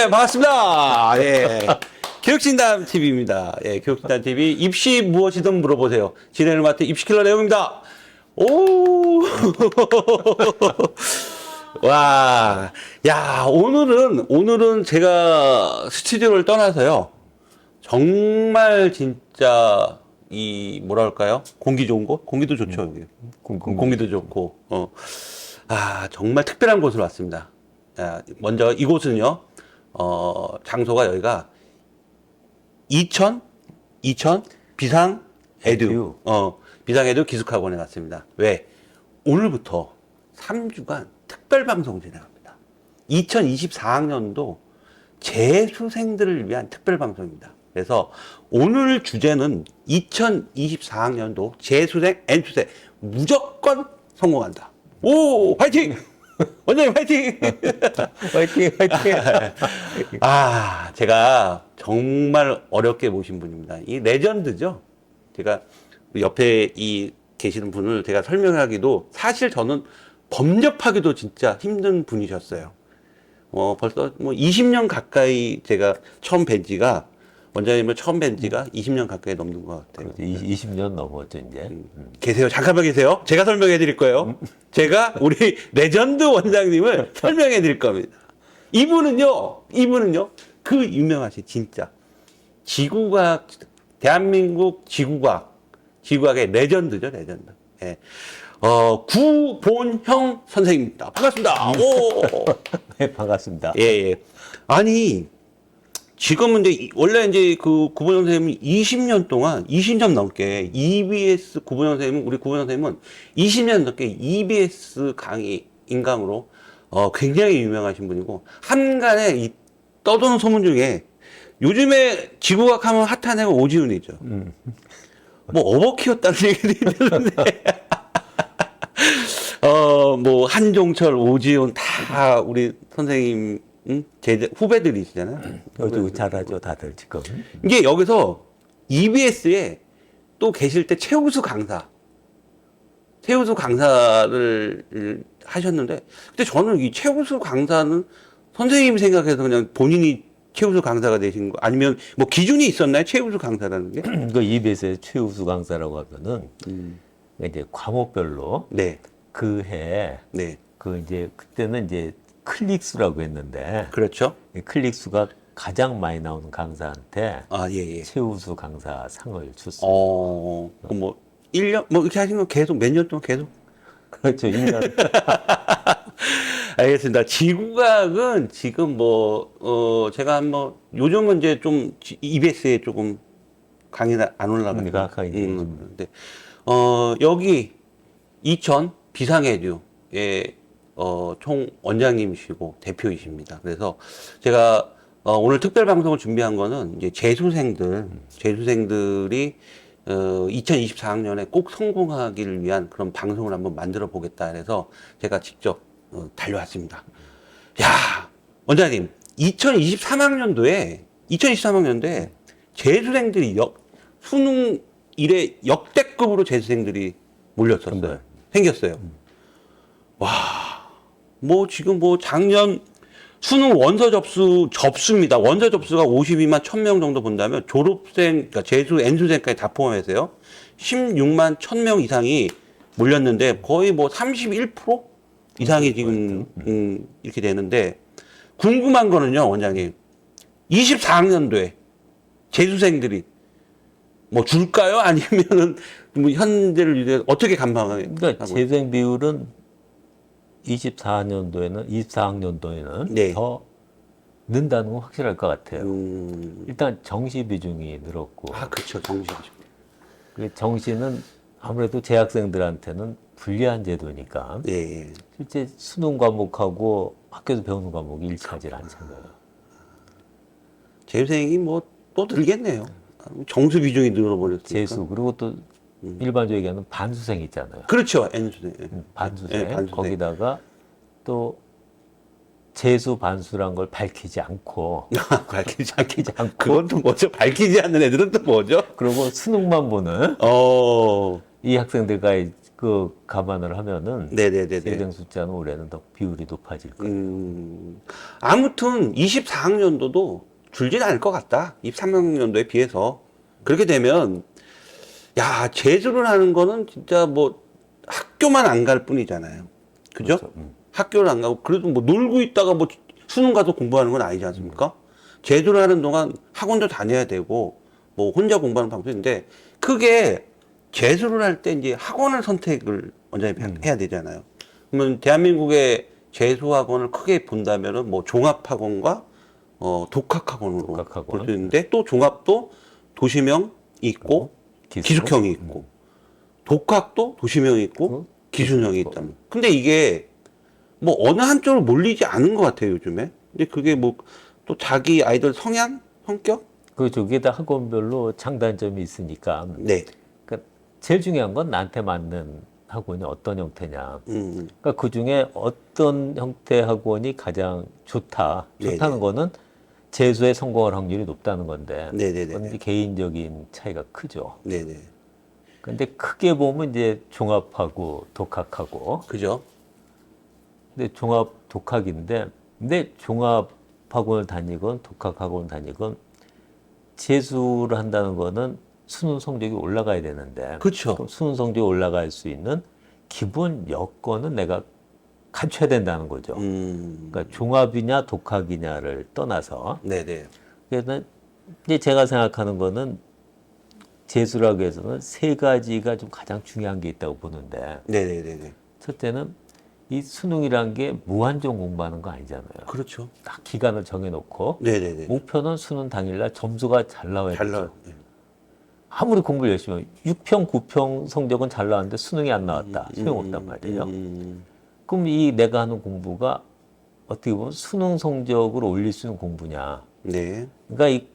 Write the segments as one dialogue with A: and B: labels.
A: 예, 반갑습니다. 예. 교육진담 TV입니다. 예, 교육진담 TV 입시 무엇이든 물어보세요. 진행을 맡은 입시킬러 내용입니다. 오, 와, 야, 오늘은 제가 스튜디오를 떠나서요. 정말 진짜 뭐랄까요? 공기 좋은 곳? 공기도 좋죠, 여기. 공기도 좋고, 정말 특별한 곳으로 왔습니다. 자, 먼저 이곳은요, 장소가 여기가 이천 비상에듀, 비상에듀 기숙학원에 왔습니다. 왜? 오늘부터 3주간 특별방송 진행합니다. 2024학년도 재수생들을 위한 특별방송입니다. 그래서 오늘 주제는 2024학년도 재수생, N수생 무조건 성공한다. 오, 화이팅! 원장님 화이팅!
B: 화이팅, 화이팅!
A: 제가 정말 어렵게 모신 분입니다. 이 레전드죠. 제가 옆에 계시는 분을 제가 설명하기도 사실 저는 범접하기도 진짜 힘든 분이셨어요. 벌써 20년 가까이 제가 처음 뵌 지가, 원장님을 처음 뵌 지가 20년 가까이 넘는 것 같아요.
B: 20년 넘었죠, 이제.
A: 계세요. 잠깐만 계세요. 제가 설명해 드릴 거예요. 제가 우리 레전드 원장님을 설명해 드릴 겁니다. 이분은요, 그 유명하신 진짜 지구과학, 대한민국 지구과학의 레전드죠, 레전드. 예. 구본형 선생님입니다. 반갑습니다. 오!
B: 네, 반갑습니다.
A: 예, 예. 아니, 지금은 원래 그 구본형 선생님은 20년 넘게 EBS 우리 구본형 선생님은 20년 넘게 EBS 강의 인강으로 굉장히 유명하신 분이고, 한간에 떠도는 소문 중에 요즘에 지구과학 하면 핫한 애가 오지훈이죠. 뭐 어버 키웠다는 얘기도 있는데, 한종철, 오지훈 다 우리 선생님, 후배들이시잖아요.
B: 요즘 잘하죠, 다들 지금.
A: 이게 여기서 EBS에 또 계실 때 최우수 강사를 하셨는데, 근데 저는 이 최우수 강사는 선생님이 생각해서 그냥 본인이 최우수 강사가 되신 거, 아니면 뭐 기준이 있었나요? 최우수 강사라는 게?
B: 그 EBS의 최우수 강사라고 하면은, 이제 과목별로
A: 네.
B: 그 해,
A: 네.
B: 그때는 이제 클릭수라고 했는데,
A: 그렇죠.
B: 이 클릭수가 가장 많이 나오는 강사한테
A: 예, 예.
B: 최우수 강사 상을 줬습니다.
A: 그럼 뭐, 1년? 뭐, 이렇게 하신 거 계속, 몇 년 동안 계속?
B: 그렇죠, 1년.
A: 알겠습니다. 지구과학은 지금 제가 요즘은 이제 좀 EBS에 조금 강의가 안 올라가니까.
B: 가까이.
A: 근데, 여기 이천 비상에듀의 총 원장님이시고 대표이십니다. 그래서 제가 오늘 특별 방송을 준비한 거는 이제 재수생들이 2024학년에 꼭 성공하기를 위한 그런 방송을 한번 만들어 보겠다 해서 제가 직접 달려왔습니다. 야, 원장님, 2023학년도에 재수생들이 수능 이래 역대급으로 재수생들이 몰렸었어요. 생겼어요. 지금 작년 수능 원서 접수입니다. 원서 접수가 52만 1000명 정도 본다면 졸업생, 그러니까 재수, N수생까지 다 포함해서요. 16만 1000명 이상이 몰렸는데 거의 31% 이상이 지금, 이렇게 되는데, 궁금한 거는요, 원장님. 24학년도에 재수생들이 줄까요? 아니면은, 현재를 위해 어떻게 감당하고
B: 그러니까 재수생 비율은 24학년도에는
A: 네.
B: 더 는다는 건 확실할 것 같아요. 일단 정시 비중이 늘었고,
A: 그렇죠. 정시죠.
B: 그 정시는 아무래도 재학생들한테는 불리한 제도니까
A: 예.
B: 실제 수능 과목하고 학교에서 배우는 과목이 일치하지 않잖아요.
A: 재수생이 또 늘겠네요. 정수 비중이 늘어버렸으니까.
B: 재수 그리고 또 일반적으로 얘기하는 반수생 있잖아요.
A: 그렇죠. N수생.
B: 반수생.
A: 반수생.
B: 거기다가 또 재수 반수란 걸 밝히지 않고
A: 밝히지 않고. 그건 또 뭐죠? 밝히지 않는 애들은 또 뭐죠?
B: 그리고 수능만 보는 이 학생들과의 그 감안을 하면은
A: 네네네네.
B: 세대생 숫자는 올해는 더 비율이 높아질 거예요.
A: 아무튼 24학년도도 줄진 않을 것 같다. 23학년도에 비해서. 그렇게 되면, 야, 재수를 하는 거는 진짜 뭐 학교만 안 갈 뿐이잖아요. 그죠?
B: 그렇죠.
A: 학교를 안 가고, 그래도 뭐 놀고 있다가 뭐 수능 가서 공부하는 건 아니지 않습니까? 재수를 하는 동안 학원도 다녀야 되고, 뭐 혼자 공부하는 방법도 있는데, 크게 재수를 할 때 이제 학원을 선택을 먼저 해야 되잖아요. 그러면 대한민국의 재수학원을 크게 본다면은 뭐 종합학원과 독학학원으로
B: 독학학원.
A: 볼 수 있는데, 또 종합도 도시명이 있고
B: 기수.
A: 기숙형이 있고 독학도 도시명이 있고 기술형이 있다면. 근데 이게 뭐 어느 한쪽으로 몰리지 않은 것 같아요, 요즘에. 근데 그게 뭐 또 자기 아이들 성향, 성격?
B: 그 저기에다 학원별로 장단점이 있으니까.
A: 네.
B: 그러니까 제일 중요한 건 나한테 맞는 학원이 어떤 형태냐.
A: 음.
B: 그러니까 그 중에 어떤 형태 학원이 가장 좋다. 좋다는
A: 네네.
B: 거는 재수에 성공할 확률이 높다는 건데.
A: 네네네.
B: 그건 이제 개인적인 차이가 크죠.
A: 네네.
B: 근데 크게 보면 이제 종합하고 독학하고.
A: 그죠?
B: 근데 종합 독학인데, 근데 종합 학원을 다니건 독학 학원을 다니건 재수를 한다는 거는 수능 성적이 올라가야 되는데,
A: 그쵸.
B: 그럼 수능 성적이 올라갈 수 있는 기본 여건은 내가 갖춰야 된다는 거죠. 그러니까 종합이냐 독학이냐를 떠나서.
A: 네네.
B: 그래서 이제 제가 생각하는 거는 재수라고 해서는 세 가지가 좀 가장 중요한 게 있다고 보는데,
A: 네네네네.
B: 첫째는 이 수능이란 게 무한정 공부하는 거 아니잖아요.
A: 그렇죠.
B: 딱 기간을 정해놓고
A: 네네네.
B: 목표는 수능 당일날 점수가 잘 나와야
A: 잘
B: 되죠.
A: 나와요. 네.
B: 아무리 공부를 열심히 하면 6평, 9평 성적은 잘 나왔는데 수능이 안 나왔다. 소용없단 말이에요. 그럼 이 내가 하는 공부가 어떻게 보면 수능 성적을 올릴 수 있는 공부냐.
A: 네.
B: 그러니까 이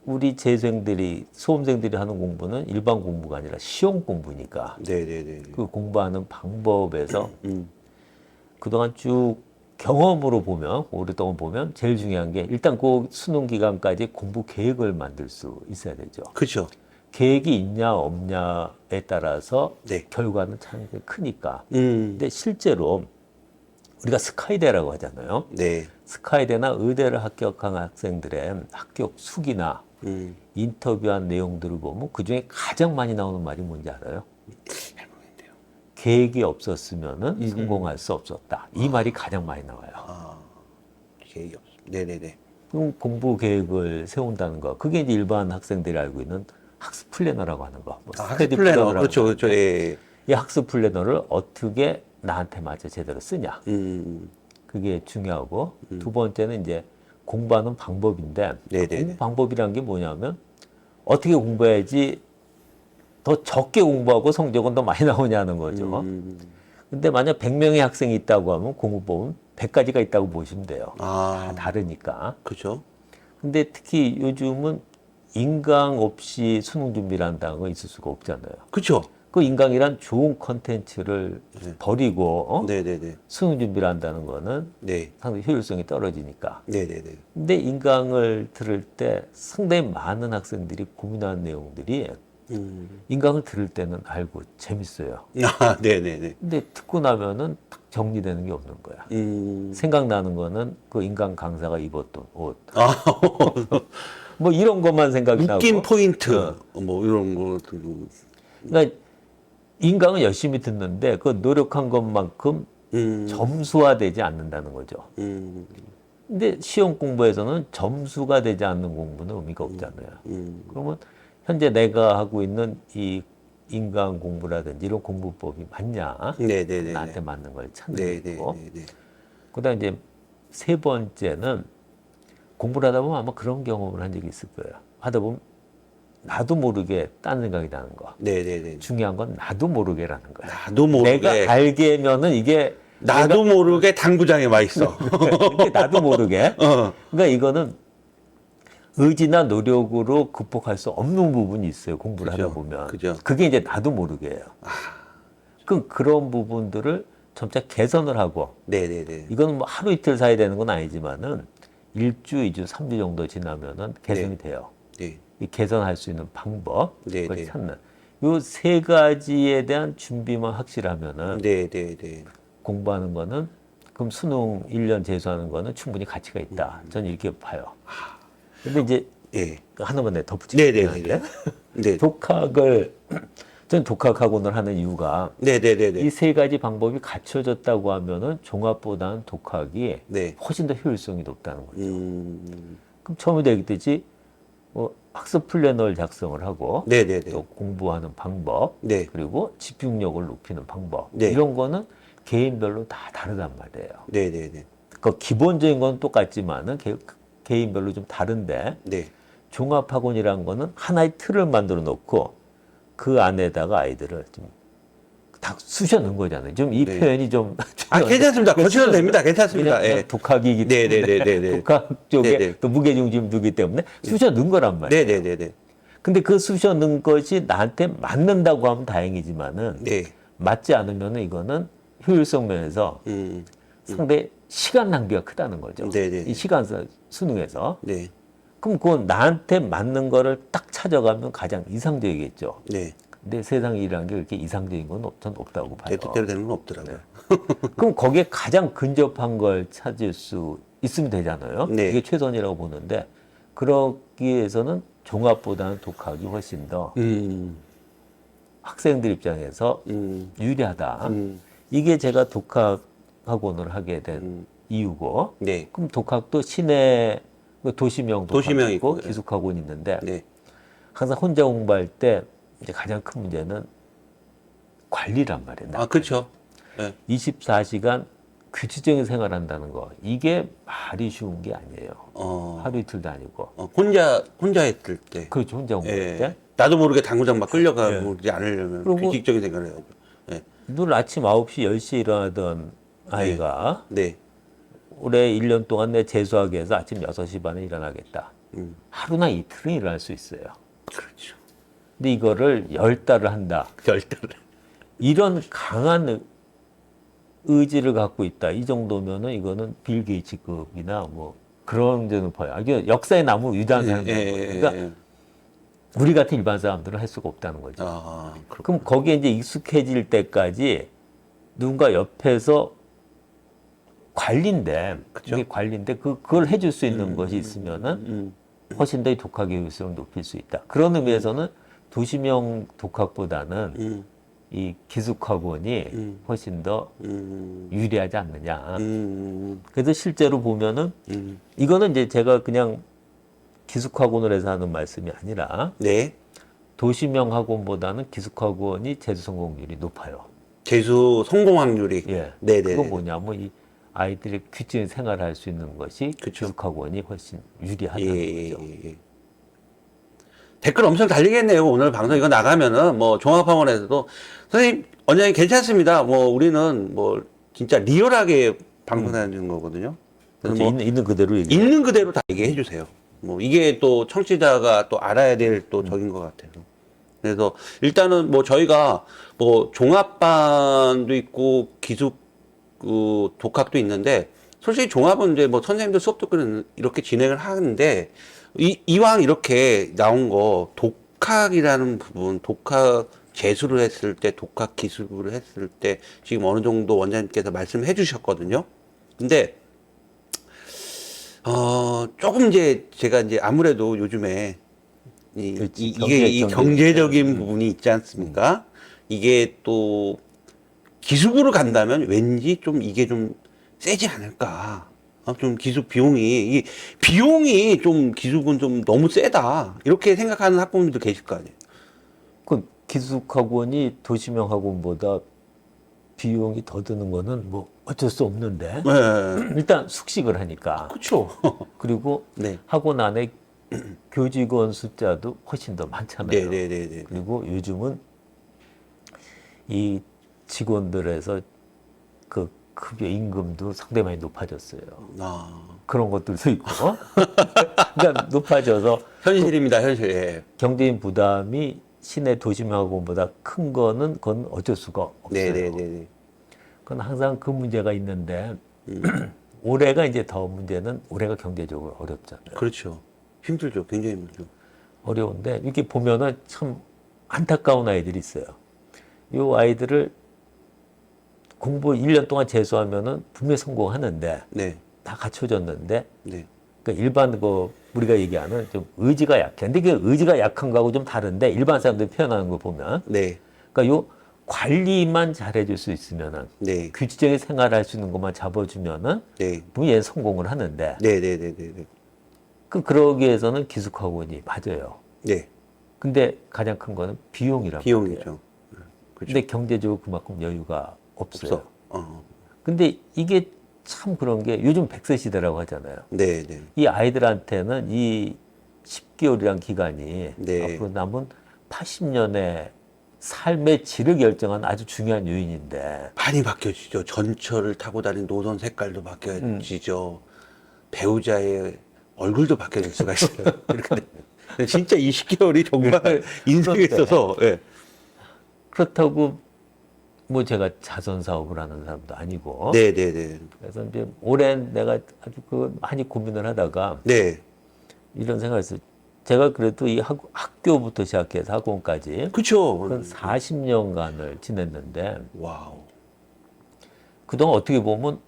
B: 우리 재생들이 수험생들이 하는 공부는 일반 공부가 아니라 시험 공부니까
A: 네네네.
B: 그 공부하는 방법에서 그동안 쭉 경험으로 보면 오랫동안 보면 제일 중요한 게 일단 그 수능 기간까지 공부 계획을 만들 수 있어야 되죠.
A: 그죠.
B: 계획이 있냐 없냐에 따라서
A: 네.
B: 결과는 참 크니까.
A: 음.
B: 근데 실제로 우리가 스카이대라고 하잖아요.
A: 네.
B: 스카이대나 의대를 합격한 학생들의 합격 수기나 인터뷰한 내용들을 보면 그중에 가장 많이 나오는 말이 뭔지 알아요?
A: 잘 모르겠네요.
B: 계획이 없었으면은 성공할 수 없었다. 이 말이 가장 많이 나와요.
A: 아, 계획이 없습니다. 네네네.
B: 그럼 공부 계획을 세운다는 거. 그게 이제 일반 학생들이 알고 있는 학습 플래너라고 하는 거. 뭐
A: 학습
B: 스터디
A: 플래너.
B: 플래너라고
A: 그렇죠,
B: 하는데
A: 그렇죠. 예.
B: 이 학습 플래너를 어떻게 나한테 맞춰 제대로 쓰냐.
A: 음.
B: 그게 중요하고 두 번째는 이제 공부하는 방법인데
A: 네네네.
B: 공부 방법이란 게 뭐냐면 어떻게 공부해야지 더 적게 공부하고 성적은 더 많이 나오냐는 거죠. 근데 만약 100명의 학생이 있다고 하면 공부법은 100가지가 있다고 보시면 돼요.
A: 아,
B: 다 다르니까.
A: 그죠.
B: 근데 특히 요즘은 인강 없이 수능 준비를 한다는 거 있을 수가 없잖아요.
A: 그죠.
B: 그 인강이란 좋은 컨텐츠를 버리고
A: 네네네.
B: 수능 준비를 한다는 거는
A: 네.
B: 상당히 효율성이 떨어지니까.
A: 네네네.
B: 근데 인강을 들을 때 상당히 많은 학생들이 고민하는 내용들이 인강을 들을 때는 알고 재밌어요.
A: 아, 네네네.
B: 근데 듣고 나면은 딱 정리되는 게 없는 거야. 생각나는 거는 그 인강 강사가 입었던 옷.
A: 아,
B: 뭐 이런 것만 생각이 나고.
A: 웃긴 포인트. 뭐 이런 거 같은 거.
B: 그러니까 인강은 열심히 듣는데 그 노력한 것만큼 점수화되지 않는다는 거죠. 근데 시험 공부에서는 점수가 되지 않는 공부는 의미가 없잖아요. 그러면 현재 내가 하고 있는 이 인강 공부라든지 이런 공부법이 맞냐?
A: 네네네.
B: 나한테 맞는 걸 찾는 거고.
A: 네네네.
B: 그다음 이제 세 번째는 공부를 하다 보면 아마 그런 경험을 한 적이 있을 거예요. 하다 보면 나도 모르게 딴 생각이 나는 거.
A: 네네네.
B: 중요한 건 나도 모르게라는 거야.
A: 나도 모르게.
B: 내가 알게면은 이게
A: 나도 모르게 당구장에 와 있어.
B: 이게 나도 모르게.
A: 어.
B: 그러니까 이거는 의지나 노력으로 극복할 수 없는 부분이 있어요. 공부를
A: 그죠.
B: 하다 보면.
A: 그죠.
B: 그게 이제 나도 모르게예요. 그럼 그런 부분들을 점차 개선을 하고
A: 네네네.
B: 이거는 뭐 하루 이틀 사이 되는 건 아니지만은 1주, 2주, 3주 정도 지나면은 개선이 돼요.
A: 네.
B: 이 개선할 수 있는 방법,
A: 네,
B: 그걸
A: 네.
B: 찾는. 요 세 가지에 대한 준비만 확실하면은
A: 네, 네, 네.
B: 공부하는 거는 그럼 수능 1년 재수하는 거는 충분히 가치가 있다. 저는 이렇게 봐요. 근데 이제
A: 예.
B: 하나만 내 덧붙이고
A: 네, 네,
B: 싶은데
A: 네.
B: 독학을 전 독학학원을 하는 이유가
A: 네, 네, 네, 네.
B: 이 세 가지 방법이 갖춰졌다고 하면은 종합보다는 독학이
A: 네.
B: 훨씬 더 효율성이 높다는 거죠.
A: 음.
B: 그럼 처음에 얘기했듯이 학습 플래너를 작성을 하고
A: 네, 네, 네.
B: 또 공부하는 방법
A: 네.
B: 그리고 집중력을 높이는 방법
A: 네.
B: 이런 거는 개인별로 다 다르단 말이에요.
A: 네, 네, 네.
B: 그 기본적인 건 똑같지만은 개인별로 좀 다른데
A: 네.
B: 종합학원이라는 거는 하나의 틀을 만들어 놓고 그 안에다가 아이들을 좀 다 쑤셔 넣은 거잖아요. 좀 이
A: 네.
B: 표현이 좀
A: 괜찮습니다. 거치셔도 됩니다. 괜찮습니다.
B: 그냥
A: 예.
B: 독학이기
A: 네,
B: 때문에
A: 네, 네, 네, 네.
B: 독학 쪽에
A: 네, 네.
B: 또 무게중심을 두기 때문에 쑤셔 넣은 거란 말이에요.
A: 네, 네, 네, 네.
B: 근데 그 쑤셔 넣은 것이 나한테 맞는다고 하면 다행이지만은
A: 네.
B: 맞지 않으면은 이거는 효율성 면에서 상당히 시간 낭비가 크다는 거죠.
A: 네, 네.
B: 이 시간 수능에서.
A: 네.
B: 그럼 그건 나한테 맞는 거를 딱 찾아가면 가장 이상적이겠죠.
A: 네.
B: 근데 세상 일이라는 게 그렇게 이상적인 건 전 없다고 봐요.
A: 제 뜻대로 되는 건 없더라고요.
B: 그럼 거기에 가장 근접한 걸 찾을 수 있으면 되잖아요.
A: 네.
B: 이게 최선이라고 보는데 그러기 위해서는 종합보다는 독학이 훨씬 더 학생들 입장에서 유리하다. 이게 제가 독학 학원을 하게 된 이유고.
A: 네.
B: 그럼 독학도 시내 도시명 독학도
A: 도시명
B: 있고
A: 있고,
B: 기숙학원이 있는데
A: 네.
B: 항상 혼자 공부할 때 이제 가장 큰 문제는 관리란 말이에요.
A: 아, 그렇죠. 네.
B: 24시간 규칙적인 생활한다는 거 이게 말이 쉬운 게 아니에요. 하루 이틀도 아니고.
A: 혼자 했을 때.
B: 그렇죠. 혼자 공부할
A: 예.
B: 때.
A: 나도 모르게 당구장 막 끌려가고 그러지 않으려면
B: 그리고-
A: 규칙적인 생각을 해야죠. 예.
B: 늘 아침 9시, 10시에 일어나던 아이가
A: 네.
B: 올해 1년 동안 내 재수하기 위해서 아침 6시 반에 일어나겠다. 하루나 이틀은 일어날 수 있어요.
A: 그렇죠.
B: 근데 이거를 10달을 한다.
A: 열달을.
B: 이런 강한 의지를 갖고 있다. 이 정도면은 이거는 빌 게이츠급이나 뭐 그런 데는 봐요. 이게 역사에 남은 위대한 사람인 거예요. 그러니까 우리 같은 일반 사람들은 할 수가 없다는 거죠.
A: 아, 그렇
B: 그럼 거기에 이제 익숙해질 때까지 누군가 옆에서 관리인데,
A: 그쵸?
B: 이게 관리인데 그걸 해줄 수 있는 것이 있으면은 훨씬 더 이 독학의 효율성을 높일 수 있다. 그런 의미에서는 도시명 독학보다는 이 기숙학원이 훨씬 더 유리하지 않느냐. 그래서 실제로 보면은 이거는 이제 제가 그냥 기숙학원을 해서 하는 말씀이 아니라
A: 네.
B: 도시명 학원보다는 기숙학원이 재수 성공률이 높아요.
A: 재수 성공 확률이.
B: 예.
A: 네네.
B: 그건 뭐냐면 이 아이들이 규칙적인 생활을 할 수 있는 것이
A: 그쵸.
B: 기숙학원이 훨씬 유리하다는 거죠.
A: 예. 댓글 엄청 달리겠네요. 오늘 방송 이거 나가면은 뭐 종합학원에서도 선생님 원장님 괜찮습니다. 뭐 우리는 뭐 진짜 리얼하게 방송하는 거거든요. 그래서
B: 그렇죠.
A: 뭐
B: 있는 그대로 얘기해.
A: 있는 그대로 다 얘기해 주세요. 뭐 이게 또 청취자가 또 알아야 될 또 적인 것 같아요. 그래서 일단은 뭐 저희가 뭐 종합반도 있고 기숙 독학도 있는데 솔직히 종합은 이제 뭐 선생님들 수업 듣고는 이렇게 진행을 하는데 이왕 이렇게 나온 거 독학이라는 부분, 독학 재수를 했을 때, 독학 기술을 했을 때 지금 어느 정도 원장님께서 말씀해 주셨거든요. 근데 조금 이제 제가 이제 아무래도 요즘에 이게 경제적인 부분이 있지 않습니까? 이게 또 기숙으로 간다면 왠지 좀 이게 좀 세지 않을까? 좀 기숙 비용이 좀 기숙은 좀 너무 세다 이렇게 생각하는 학부모님도 계실 거 아니에요.
B: 그 기숙학원이 도시명 학원보다 비용이 더 드는 거는 뭐 어쩔 수 없는데
A: 네,
B: 일단 숙식을 하니까
A: 그렇죠.
B: 그리고
A: 네,
B: 학원 안에 교직원 숫자도 훨씬 더 많잖아요.
A: 네.
B: 그리고 요즘은 이 직원들에서 그 급여 임금도 상당히 많이 높아졌어요. 그런 것들도 있고 그러니까 높아져서
A: 현실입니다, 현실. 예.
B: 경제인 부담이 시내 도시명학원보다 큰 거는 그건 어쩔 수가 없어요.
A: 네.
B: 그건 항상 그 문제가 있는데 올해가 이제 더 문제는 올해가 경제적으로 어렵잖아요.
A: 그렇죠. 힘들죠, 굉장히 힘들죠.
B: 어려운데 이렇게 보면은 참 안타까운 아이들이 있어요. 이 아이들을 공부 1년 동안 재수하면은 분명히 성공하는데
A: 네.
B: 다 갖춰졌는데
A: 네.
B: 그러니까 일반 우리가 얘기하는 좀 의지가 약해. 근데 그 의지가 약한 거하고 좀 다른데 일반 사람들이 표현하는 거 보면
A: 네.
B: 그러니까 요 관리만 잘해줄 수 있으면은
A: 네.
B: 규칙적인 생활할 수 있는 것만 잡아주면은
A: 네.
B: 분명히 얘는 성공을 하는데
A: 네. 네. 네. 네.
B: 그러기 위해서는 기숙학원이 맞아요.
A: 네.
B: 근데 가장 큰 거는 비용이란 말이에요.
A: 비용이죠. 그렇죠.
B: 근데 경제적으로 그만큼 여유가 없어요.
A: 없어.
B: 근데 이게 참 그런 게 요즘 100세 시대라고 하잖아요.
A: 네. 네.
B: 이 아이들한테는 이 10개월이란 기간이
A: 네.
B: 앞으로 남은 80년의 삶의 질을 결정하는 아주 중요한 요인인데
A: 많이 바뀌어지죠. 전철을 타고 다니는 노선 색깔도 바뀌어지죠. 배우자의 얼굴도 바뀌어질 수가 있어요. 이렇게 되면. 진짜 이 10개월이 정말 인생에 있어서. 예.
B: 그렇다고 뭐 제가 자선 사업을 하는 사람도 아니고
A: 네, 네, 네.
B: 그래서 이제 오랜 내가 아주 많이 고민을 하다가
A: 네.
B: 이런 생각을 했어요. 제가 그래도 이 학교부터 시작해서 학원까지
A: 그쵸.
B: 그 40년간을 지냈는데
A: 와우.
B: 그동안 어떻게 보면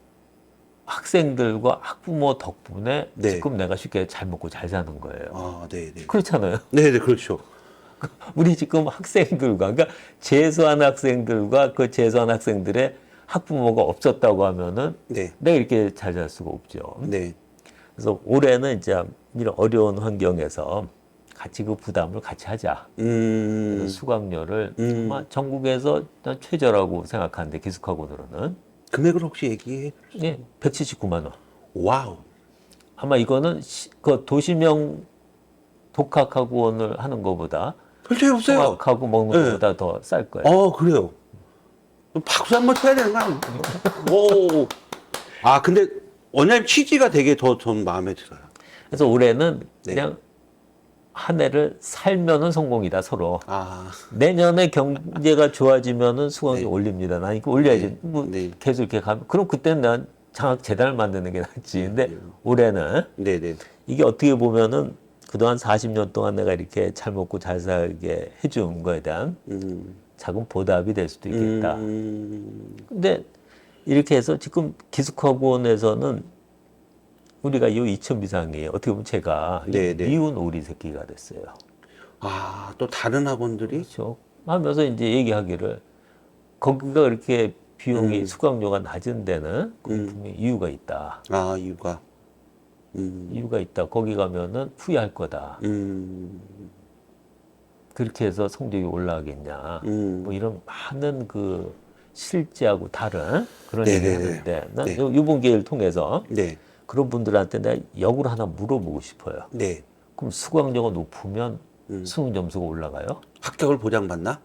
B: 학생들과 학부모 덕분에
A: 네.
B: 지금 내가 쉽게 잘 먹고 잘 사는 거예요.
A: 아, 네, 네.
B: 그렇잖아요.
A: 네, 네, 그렇죠.
B: 우리 지금 학생들과, 그러니까 재수한 학생들과 그 재수한 학생들의 학부모가 없었다고 하면은
A: 네.
B: 내가 이렇게 잘 살 수가 없죠.
A: 네.
B: 그래서 올해는 이제 이런 어려운 환경에서 같이 그 부담을 같이 하자. 그래서 수강료를 정말 전국에서 일단 최저라고 생각하는데 기숙학원으로는
A: 금액을 혹시 얘기해?
B: 예, 179만 원.
A: 와우.
B: 아마 이거는 그 도시명 독학학원을 하는 것보다
A: 별 차이 없어요.
B: 통학하고 먹는
A: 네.
B: 것보다 더 쌀 거예요.
A: 그래요. 박수 한번 쳐야 되는 거 아니에요? 오. 아, 근데 원장님 취지가 되게 전 마음에 들어요.
B: 그래서 올해는
A: 네.
B: 그냥 한 해를 살면은 성공이다 서로.
A: 아,
B: 내년에 경제가 좋아지면은 수강료
A: 네.
B: 올립니다. 나 이거 올려야지.
A: 네.
B: 뭐
A: 네.
B: 계속 이렇게 가면 그럼 그때는 난 장학 재단을 만드는 게 낫지. 근데 올해는
A: 네네.
B: 이게 어떻게 보면은 그동안 40년 동안 내가 이렇게 잘 먹고 잘 살게 해준 거에 대한 작은 보답이 될 수도 있겠다. 근데 이렇게 해서 지금 기숙학원에서는 우리가 이 2천 비상이 어떻게 보면 제가
A: 네, 네.
B: 미운 오리 새끼가 됐어요.
A: 아, 또 다른 학원들이?
B: 그렇죠. 하면서 이제 얘기하기를 거기가 그렇게 비용이 수강료가 낮은 데는 거기 분명히 이유가 있다.
A: 아, 이유가.
B: 이유가 있다. 거기 가면은 후회할 거다. 그렇게 해서 성적이 올라가겠냐. 뭐 이런 많은 그 실제하고 다른 그런
A: 네,
B: 얘기를
A: 네, 네.
B: 하는데 난
A: 네.
B: 이번 기회를 통해서
A: 네.
B: 그런 분들한테 내가 역으로 하나 물어보고 싶어요.
A: 네.
B: 그럼 수강료가 높으면 수능 점수가 올라가요?
A: 합격을 보장받나?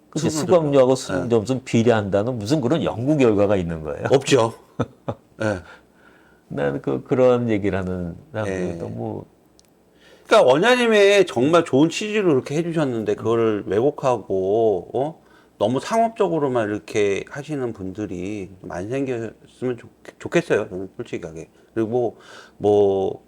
B: 그치,
A: 수능
B: 수강료하고 수능 점수는 비례한다는 무슨 그런 연구 결과가 있는 거예요.
A: 없죠. 네.
B: 나는 그런 얘기를 하는 사람들이
A: 네.
B: 너무
A: 그러니까 원장님의 정말 좋은 취지로 이렇게 해주셨는데 그거를 왜곡하고 너무 상업적으로만 이렇게 하시는 분들이 좀 안 생겼으면 좋겠어요. 저는 솔직하게. 그리고 뭐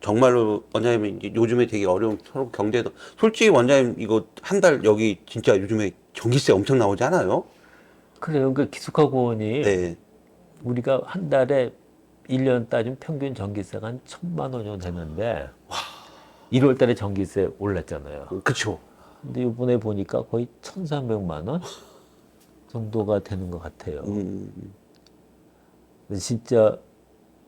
A: 정말로 원장님이 이제 요즘에 되게 어려운 서로 경제도 솔직히 원장님 이거 한 달 여기 진짜 요즘에 전기세 엄청 나오지 않아요?
B: 그래요. 그 기숙학원이
A: 네.
B: 우리가 한 달에 1년 따지면 평균 전기세가 한 1,000만 원 정도 되는데 1월 달에 전기세 올랐잖아요.
A: 그쵸.
B: 근데 이번에 보니까 거의 1,300만 원 정도가 되는 것 같아요. 근데 진짜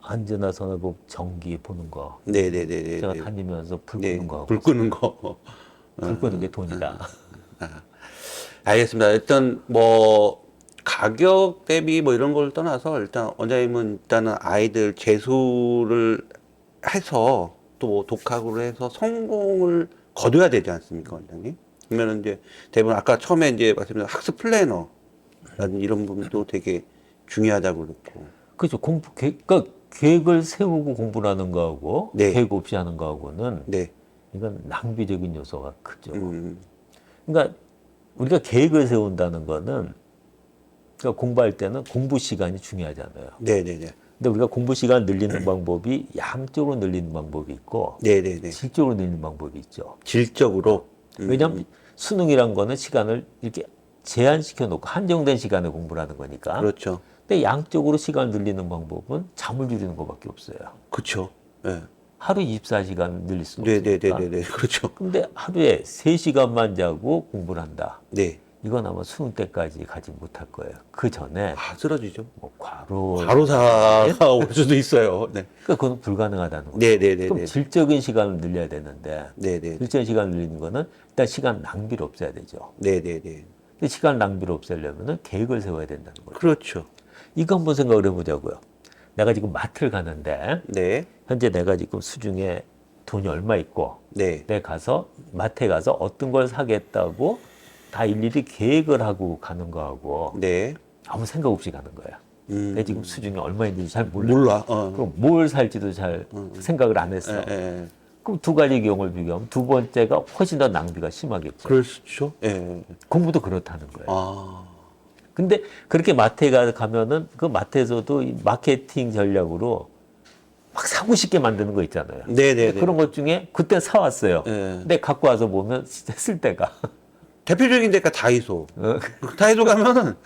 B: 안전하선화복 전기 보는 거
A: 네네네네.
B: 제가 다니면서 불
A: 네.
B: 끄는 거 하고
A: 불 끄는 거.
B: 불 끄는 게 돈이다.
A: 알겠습니다. 일단 뭐 가격 대비 뭐 이런 걸 떠나서 일단 원장님은 일단은 아이들 재수를 해서 또 독학으로 해서 성공을 거둬야 되지 않습니까, 원장님? 그러면 이제 대부분 아까 처음에 이제 말씀드린 학습 플래너라는 이런 부분도 되게 중요하다고 그랬고.
B: 그렇죠. 그러니까 계획을 세우고 공부를 하는 거하고
A: 네.
B: 계획 없이 하는 거하고는
A: 네.
B: 이건 낭비적인 요소가 크죠.
A: 음.
B: 그러니까 우리가 계획을 세운다는 거는 그러니까 공부할 때는 공부 시간이 중요하잖아요.
A: 네네네.
B: 근데 우리가 공부 시간 늘리는 방법이 양적으로 늘리는 방법이 있고
A: 네네네.
B: 질적으로 늘리는 방법이 있죠.
A: 질적으로.
B: 왜냐하면 수능이란 거는 시간을 이렇게 제한시켜 놓고 한정된 시간에 공부를 하는 거니까.
A: 그렇죠.
B: 근데 양쪽으로 시간을 늘리는 방법은 잠을 줄이는 것밖에 없어요.
A: 그렇죠. 예.
B: 하루 24시간 늘릴 수는 없으니까.
A: 네네네네. 그렇죠.
B: 근데 하루에 3시간만 자고 공부를 한다.
A: 네.
B: 이건 아마 수능 때까지 가지 못할 거예요. 그 전에
A: 쓰러지죠.
B: 뭐 과로
A: 과로사가 올 수도 있어요. 네.
B: 그러니까 그건 불가능하다는 거죠.
A: 네네네네.
B: 그럼 질적인 시간을 늘려야 되는데
A: 네네.
B: 질적인 시간을 늘리는 거는 일단 시간 낭비를 없애야 되죠.
A: 네네네.
B: 근데 시간 낭비를 없애려면 계획을 세워야 된다는 거죠.
A: 그렇죠.
B: 이거 한번 생각을 해보자고요. 내가 지금 마트를 가는데
A: 네.
B: 현재 내가 지금 수중에 돈이 얼마 있고
A: 네.
B: 내가 가서 마트에 가서 어떤 걸 사겠다고 다 일일이 계획을 하고 가는 거하고
A: 네.
B: 아무 생각 없이 가는 거야. 내가 지금 수중에 얼마 있는지 잘 몰라.
A: 몰라.
B: 그럼 뭘 살지도 잘 생각을 안 했어.
A: 예.
B: 그럼 두 가지 경우를 비교하면 두 번째가 훨씬 더 낭비가 심하겠죠.
A: 그럴 수 있죠. 예.
B: 공부도 그렇다는 거예요.
A: 아.
B: 근데 그렇게 마트에 가면은 그 마트에서도 이 마케팅 전략으로 막 사고 싶게 만드는 거 있잖아요.
A: 네네네.
B: 그런 것 중에 그때 사왔어요.
A: 네.
B: 근데 갖고 와서 보면 진짜 쓸 데가.
A: 대표적인 데가 다이소. 다이소 가면은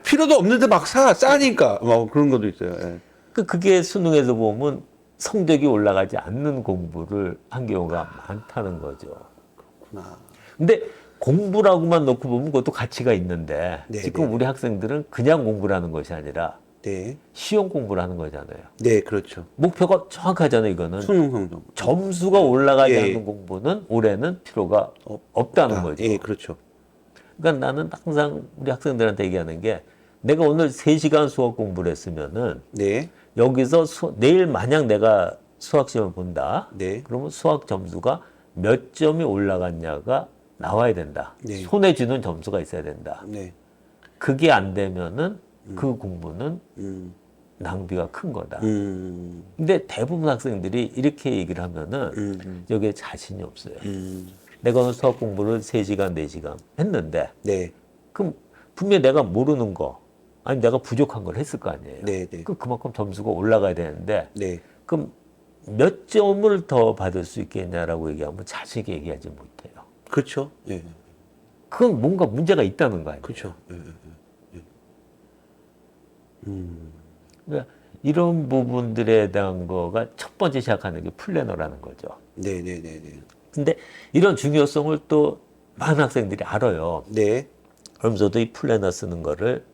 A: 필요도 없는데 막 싸니까 막 그런 것도 있어요. 예.
B: 그게 수능에서 보면 성적이 올라가지 않는 공부를 한 경우가 많다는 거죠.
A: 그렇구나.
B: 근데 공부라고만 놓고 보면 그것도 가치가 있는데
A: 네,
B: 지금
A: 네.
B: 우리 학생들은 그냥 공부를 하는 것이 아니라
A: 네.
B: 시험 공부를 하는 거잖아요.
A: 네, 그렇죠.
B: 목표가 정확하잖아요. 이거는
A: 수능 성적.
B: 점수가 올라가지
A: 예.
B: 않는 공부는 올해는 필요가 없다는 거죠.
A: 예, 그렇죠.
B: 그러니까 나는 항상 우리 학생들한테 얘기하는 게 내가 오늘 3시간 수학 공부를 했으면은
A: 네.
B: 여기서 내일 만약 내가 수학 시험을 본다.
A: 네.
B: 그러면 수학 점수가 몇 점이 올라갔냐가 나와야 된다.
A: 네.
B: 손에 쥐는 점수가 있어야 된다.
A: 네.
B: 그게 안 되면은 그 공부는
A: 음.
B: 낭비가 큰 거다.
A: 음.
B: 근데 대부분 학생들이 이렇게 얘기를 하면은 여기에 자신이 없어요. 내가 오늘 수학 공부를 3시간, 4시간 했는데
A: 네.
B: 그럼 분명히 내가 모르는 거 아니 내가 부족한 걸 했을 거 아니에요.
A: 네, 네.
B: 그럼 그만큼 점수가 올라가야 되는데
A: 네.
B: 그럼 몇 점을 더 받을 수 있겠냐라고 얘기하면 자신 있게 얘기하지 못해요.
A: 그렇죠. 예.
B: 그건 뭔가 문제가 있다는 거 아니에요.
A: 그렇죠. 예.
B: 그러니까 이런 부분들에 대한 거가 첫 번째 시작하는 게 플래너라는 거죠.
A: 네, 네, 네, 네.
B: 근데 이런 중요성을 또 많은 학생들이 알아요.
A: 네.
B: 그러면서도 이 플래너 쓰는 거를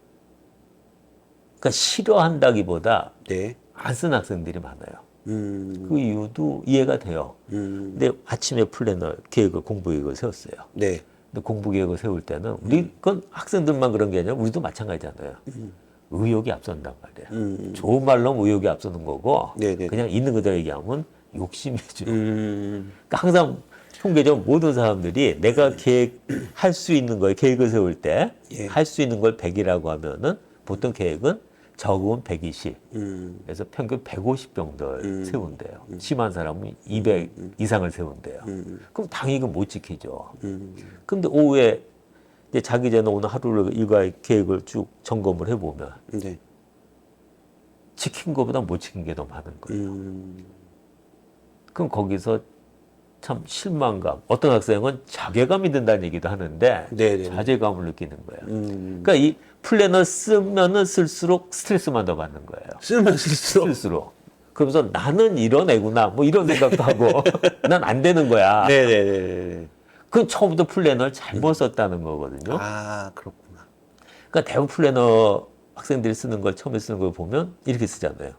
B: 그러니까 싫어한다기보다
A: 네.
B: 안 쓰는 학생들이 많아요.
A: 음.
B: 그 이유도 이해가 돼요. 근데 아침에 플래너 계획을 공부 계획을 세웠어요.
A: 네.
B: 근데 공부 계획을 세울 때는 우리 건 학생들만 그런 게 아니라 우리도 마찬가지잖아요. 의욕이 앞선단 말이에요. 좋은 말로 의욕이 앞서는 거고
A: 네네.
B: 그냥 있는 그대로 얘기하면 욕심이죠.
A: 음.
B: 그러니까 항상 통계적으로 모든 사람들이 내가 계획할 수 있는 거에 계획을 세울 때 할 수 있는 걸 100이라고 하면은 보통 계획은 적으면 120. 그래서 평균 150 정도 세운대요. 심한 사람은 200 이상을 세운대요. 그럼 당연히 그건 못 지키죠. 근데 오후에 이제 자기 전에 오늘 하루를 일과의 계획을 쭉 점검을 해보면
A: 네.
B: 지킨 것보다 못 지킨 게 더 많은 거예요. 그럼 거기서 참 실망감. 어떤 학생은 자괴감이 든다는 얘기도 하는데
A: 네네.
B: 자괴감을 느끼는 거예요. 그러니까 이 플래너 쓰면은 쓸수록 스트레스만 더 받는 거예요.
A: 쓰면 쓸수록.
B: 쓸수록. 그러면서 나는 이런 애구나 뭐 이런 생각도 하고 난 안 되는 거야.
A: 네네네.
B: 그건 처음부터 플래너를 잘못 썼다는 거거든요.
A: 아, 그렇구나.
B: 그러니까 대부분 플래너 학생들이 쓰는 걸 처음에 쓰는 걸 보면 이렇게 쓰잖아요.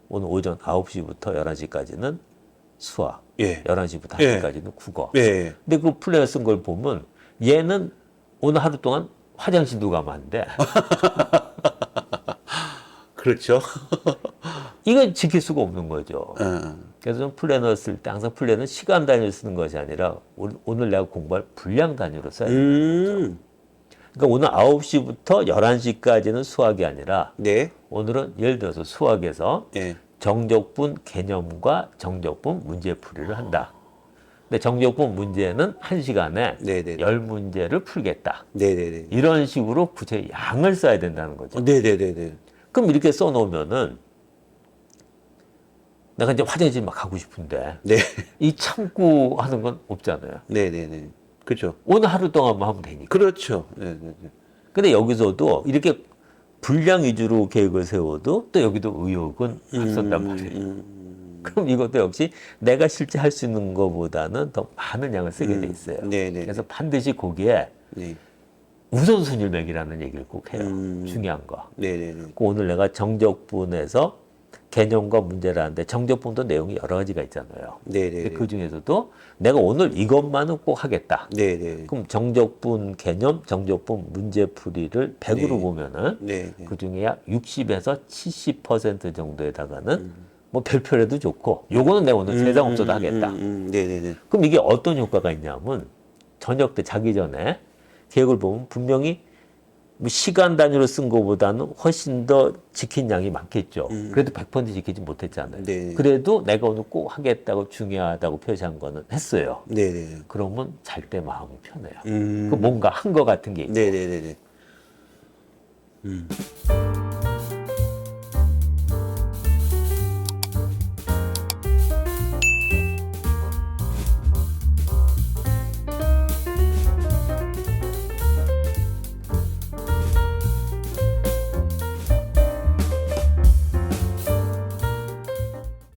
B: 오늘 오전 9시부터 11시까지는 수학,
A: 예.
B: 11시부터
A: 예.
B: 1시까지는 국어.
A: 예.
B: 근데 그 플래너 쓴 걸 보면 얘는 오늘 하루 동안 화장실도 가면 안 돼.
A: 그렇죠.
B: 이건 지킬 수가 없는 거죠.
A: 어.
B: 그래서 좀 플래너 쓸 때 항상 플래너는 시간 단위로 쓰는 것이 아니라 오늘 내가 공부할 분량 단위로 써야 돼요. 그러니까 오늘 9시부터 11시까지는 수학이 아니라
A: 네.
B: 오늘은 예를 들어서 수학에서
A: 예.
B: 정적분 개념과 정적분 문제풀이를 한다. 근데 정적분 문제는 1시간에
A: 네네.
B: 10문제를 풀겠다.
A: 네네네.
B: 이런 식으로 구체 양을 써야 된다는 거죠.
A: 네네네네.
B: 그럼 이렇게 써놓으면은 내가 이제 화장실 막 가고 싶은데
A: 네.
B: 이 참고 하는 건 없잖아요.
A: 네네네. 그죠.
B: 오늘 하루 동안만 하면 되니까.
A: 그렇죠. 네, 네, 네.
B: 근데 여기서도 이렇게 분량 위주로 계획을 세워도 또 여기도 의욕은 앞선단 말이에요. 그럼 이것도 역시 내가 실제 할 수 있는 것보다는 더 많은 양을 쓰게 돼 있어요.
A: 네네.
B: 그래서 반드시 거기에
A: 네.
B: 우선순위를 매기라는 얘기를 꼭 해요. 중요한 거.
A: 네네네.
B: 그 오늘 내가 정적분에서 개념과 문제를 하는데 정적분도 내용이 여러 가지가 있잖아요.
A: 네네.
B: 근데 그 중에서도 내가 오늘 이것만은 꼭 하겠다.
A: 네네.
B: 그럼 정적분 개념, 정적분 문제풀이를 100으로 보면은
A: 네.
B: 그 중에 약 60에서 70% 정도에다가는 뭐 별표라도 좋고 요거는 내가 오늘 세상 없어도 하겠다.
A: 네네네.
B: 그럼 이게 어떤 효과가 있냐면 저녁 때 자기 전에 계획을 보면 분명히 뭐 시간 단위로 쓴 것보다는 훨씬 더 지킨 양이 많겠죠. 그래도 100% 지키지 못했잖아요.
A: 네.
B: 그래도 내가 오늘 꼭 하겠다고 중요하다고 표시한 거는 했어요.
A: 네네.
B: 그러면 잘 때 마음이 편해요. 그 뭔가 한 거 같은 게 있고.
A: 네네네네.